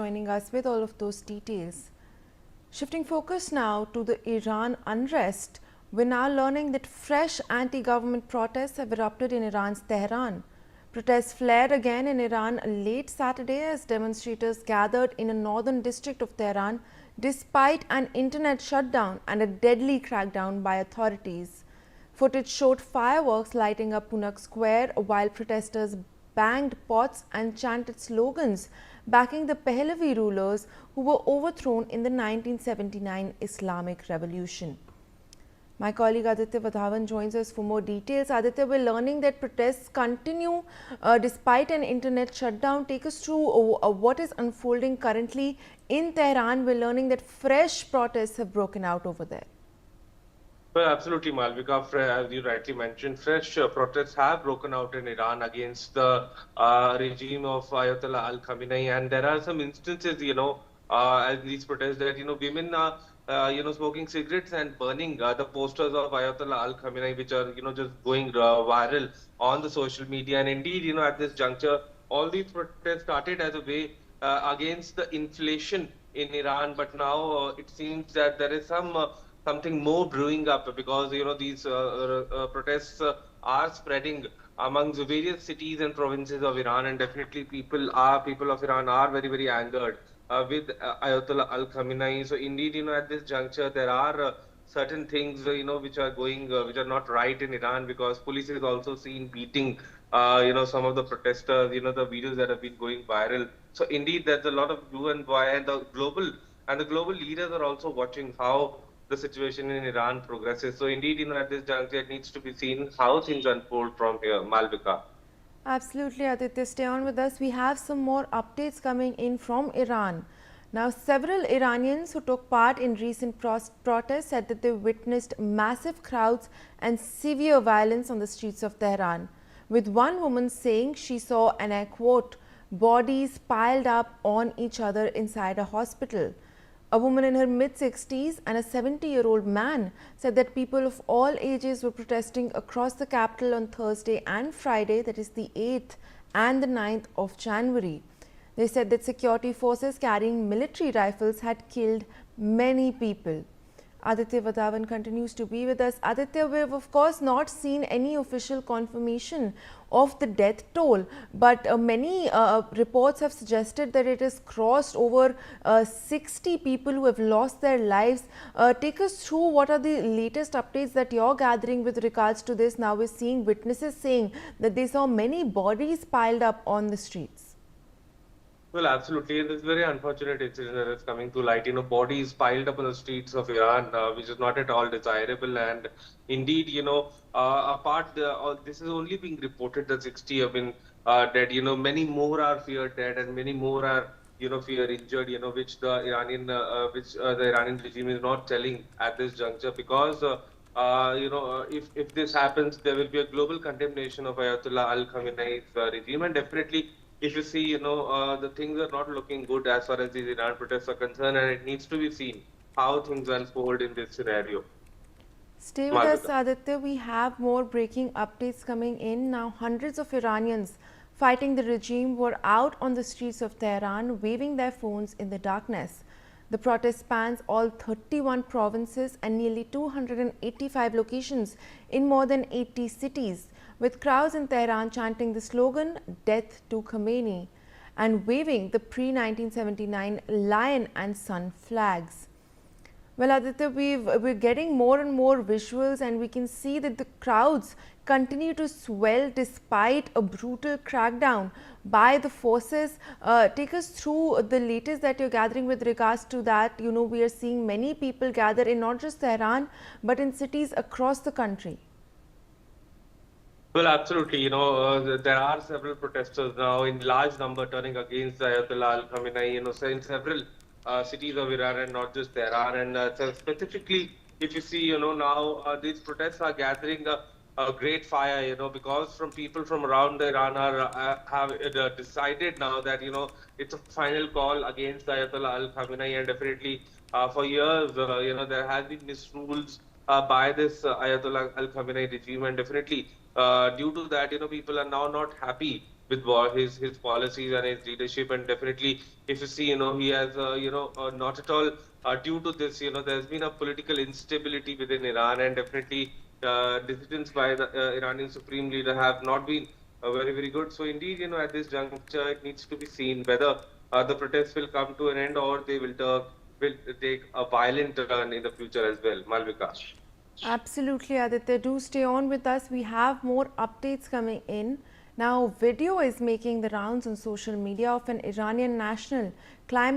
joining us with all of those details. Shifting focus now to the Iran unrest, we're now learning that fresh anti-government protests have erupted in Iran's Tehran. Protests flared again in Iran late Saturday as demonstrators gathered in a northern district of Tehran despite an internet shutdown and a deadly crackdown by authorities. Footage showed fireworks lighting up Punak Square while protesters banged pots and chanted slogans backing the Pahlavi rulers who were overthrown in the 1979 Islamic Revolution. My colleague Aditya Vadhavan joins us for more details. Aditya, we're learning that protests continue despite an internet shutdown. Take us through what is unfolding currently in Tehran. We're learning that fresh protests have broken out over there. Well, absolutely, Malvika. As you rightly mentioned, fresh protests have broken out in Iran against the regime of Ayatollah Al Khamenei, and there are some instances, as these protests that women are, smoking cigarettes and burning the posters of Ayatollah Al Khamenei, which are just going viral on the social media. And indeed, at this juncture, all these protests started as a way against the inflation in Iran, but now it seems that there is something more brewing up because these protests are spreading amongst the various cities and provinces of Iran, and definitely people of Iran are very angered with Ayatollah Al Khamenei. So indeed, at this juncture there are certain things which are going which are not right in Iran, because police is also seen beating some of the protesters, the videos that have been going viral. So indeed there's a lot of hue and why, and the global leaders are also watching how the situation in Iran progresses. So indeed, at this juncture, it needs to be seen how things unfold from here. Malvika. Absolutely, Aditya. Stay on with us. We have some more updates coming in from Iran. Now, several Iranians who took part in recent protests said that they witnessed massive crowds and severe violence on the streets of Tehran, with one woman saying she saw, and I quote, bodies piled up on each other inside a hospital. A woman in her mid-60s and a 70-year-old man said that people of all ages were protesting across the capital on Thursday and Friday, that is the 8th and the 9th of January. They said that security forces carrying military rifles had killed many people. Aditya Vadhavan continues to be with us. Aditya, we have of course not seen any official confirmation of the death toll, but many reports have suggested that it has crossed over 60 people who have lost their lives. Take us through what are the latest updates that you're gathering with regards to this. Now we're seeing witnesses saying that they saw many bodies piled up on the streets. Well, absolutely. This very unfortunate incident that is coming to light. Bodies piled up on the streets of Iran, which is not at all desirable. And indeed, this is only being reported that 60 have been dead. Many more are feared dead, and many more are, fear injured. Which the Iranian regime is not telling at this juncture, because if this happens, there will be a global condemnation of Ayatollah Al Khamenei's regime, and definitely. If you see, the things are not looking good as far as these Iran protests are concerned, and it needs to be seen how things unfold in this scenario. Stay with us, Aditya. We have more breaking updates coming in. Now, hundreds of Iranians fighting the regime were out on the streets of Tehran, waving their phones in the darkness. The protest spans all 31 provinces and nearly 285 locations in more than 80 cities, with crowds in Tehran chanting the slogan, "Death to Khamenei," and waving the pre-1979 lion and sun flags. Well, Aditya, we're getting more and more visuals, and we can see that the crowds continue to swell despite a brutal crackdown by the forces. Take us through the latest that you're gathering with regards to that. We are seeing many people gather in not just Tehran, but in cities across the country. Well, absolutely. There are several protesters now in large number turning against Ayatollah Al Khamenei, so in several cities of Iran, and not just Tehran. And so specifically, if you see, now these protests are gathering a great fire, because from people from around Iran have decided now that, it's a final call against Ayatollah Al Khamenei, and definitely for years, there has been misrules by this Ayatollah Al Khamenei regime, and definitely due to that, people are now not happy with war, his policies and his leadership. And definitely, if you see, he has, not at all due to this, there's been a political instability within Iran, and definitely decisions by the Iranian supreme leader have not been very, very good. So indeed, at this juncture, it needs to be seen whether the protests will come to an end, or they will take a violent turn in the future as well. Malvika. Absolutely, Aditya. Do stay on with us. We have more updates coming in. Now, video is making the rounds on social media of an Iranian national climbing